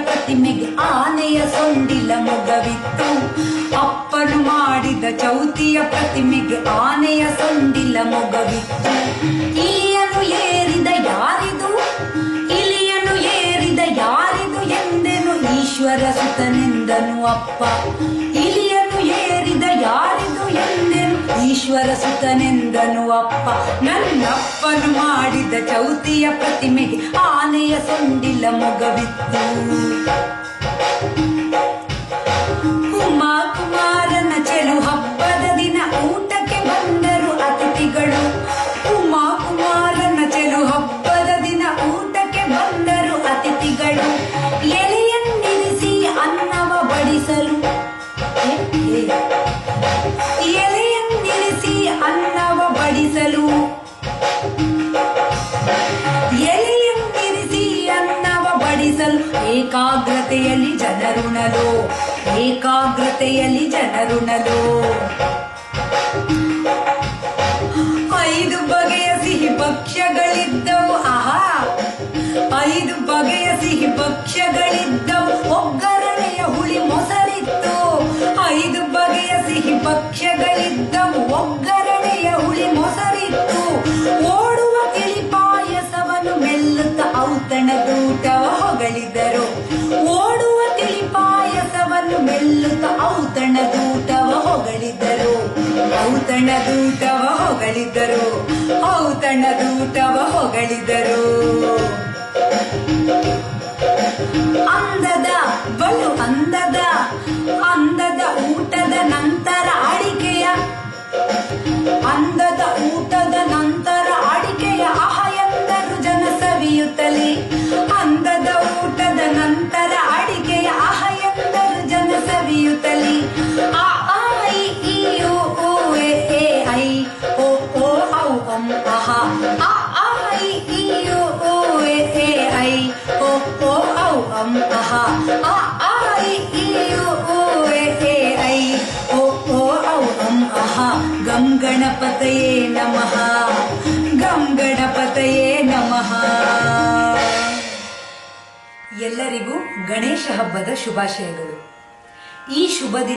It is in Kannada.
ಪ್ರತಿಮೆಗೆ ಆನೆಯ ಸೊಂಡಿಲ ಮೊಗವಿತ್ತು. ಅಪ್ಪನು ಮಾಡಿದ ಚೌತಿಯ ಪ್ರತಿಮೆಗೆ ಆನೆಯ ಸೊಂಡಿಲ ಮೊಗವಿತ್ತು. ಇಲಿಯನ್ನು ಏರಿದ ಯಾರಿದು, ಇಲಿಯನ್ನು ಏರಿದ ಯಾರಿದು ಎಂದೆನು ಈಶ್ವರ ಸುತನೆಂದನು ಅಪ್ಪ. ಇಲಿಯನ್ನು ಏರಿದ ಯಾರಿದು ಎಂದೆನು ಈಶ್ವರ ಸುತನೆಂದನು ಅಪ್ಪ. ನನ್ನಪ್ಪನು ಮಾಡಿದ ಚೌತಿಯ ಪ್ರತಿಮೆಗೆ ಆನೆಯ ಸೊಂಡಿಲ ಮೊಗವಿತ್ತು. ಉಮಾ ಕುಮಾರನ ಚೆಲು ಹಬ್ಬದ ದಿನ ಊಟಕ್ಕೆ ಬಂದರು ಅತಿಥಿಗಳು. ಉಮಾ ಕುಮಾರನ ಚೆಲು ಹಬ್ಬದ ದಿನ ಊಟಕ್ಕೆ ಬಂದರು ಅತಿಥಿಗಳು. ಎಲೆಯನ್ನಿರಿಸಿ ಅನ್ನವ ಬಡಿಸಲು, ಎಲೆಯನ್ನಿರಿಸಿ ಅನ್ನವ ಬಡಿಸಲು, ಎಲೆಯನ್ನಿರಿಸಿ ಅನ್ನವ ಬಡಿಸಲು ಏಕಾಗ್ರತೆಯಲ್ಲಿ ಜನರುಣಲು, ಏಕಾಗ್ರತೆಯಲ್ಲಿ ಜನರುಣಲು. 5 ಬಗೆಯ ಸಿಹಿ ಭಕ್ಷ್ಯಗಳಿದ್ದವು. ಆಹಾ, 5 ಬಗೆಯ ಸಿಹಿ ಭಕ್ಷ್ಯಗಳಿದ್ದವು. ಒಗ್ಗರಣೆಯ ಹುಳಿ ಮೊಸರಿತ್ತು. 5 ಬಗೆಯ ಸಿಹಿ ಭಕ್ಷ್ಯಗಳಿದ್ದವು. ಒಗ್ಗರಣೆಯ ಹುಳಿ ಮೊಸರಿತ್ತು. ಓಡುವ ತಿಳಿ ಪಾಯಸವನ್ನು ಮೆಲ್ಲುತ್ತ ಔತಣದೂಟವ ಹೊಗಳಿದರು. ಓಡುವ ತಿಳಿ ಪಾಯಸವನ್ನು ಮೆಲ್ಲುತ್ತ ಔತಣದೂಟವ ಹೊಗಳಿದರು. ಔತಣದೂಟವ ಹೊಗಳಿದರು. ಔತಣದೂಟವ ಹೊಗಳಿದರು. ಅಂದದ ಬಲು ಅಂದದ ಅಂದದ ಊಟದ ನಂತರ ಅಡಿಕೆಯ, ಅಂದದ ಊಟದ ನಂತರ ಅಡಿಕೆಯ ಆಹ ಎಂದರು ಜನ ಸವಿಯುತ್ತಲೇ. ಅಂದದ ಊಟದ ನಂತರ ಅಡಿಕೆಯ ಆಹ ಎಂದರು ಜನ ಸವಿಯುತ್ತಲೇ. ಆ ಐ ಈ ಓ ಎ ಐ ಓ ಓ ಔ ಅಂ ಅಹ. ಆ ಐ ಈ ಓ ಎ ಐ ಓ ಓ ಔ ಅಂ ಅಹ. ಆ ಐ ಈ ಓ ಎ ಐ ಓ ಓ ಔ ಅಂ ಅಹ. ಗಂ ಗಣಪತಯೇ ನಮಃ, ಗಂ ಗಣಪತಯೇ ನಮಃ. ಎಲ್ಲರಿಗೂ ಗಣೇಶ ಹಬ್ಬದ ಶುಭಾಶಯಗಳು. ಈ ಶುಭ ದಿನ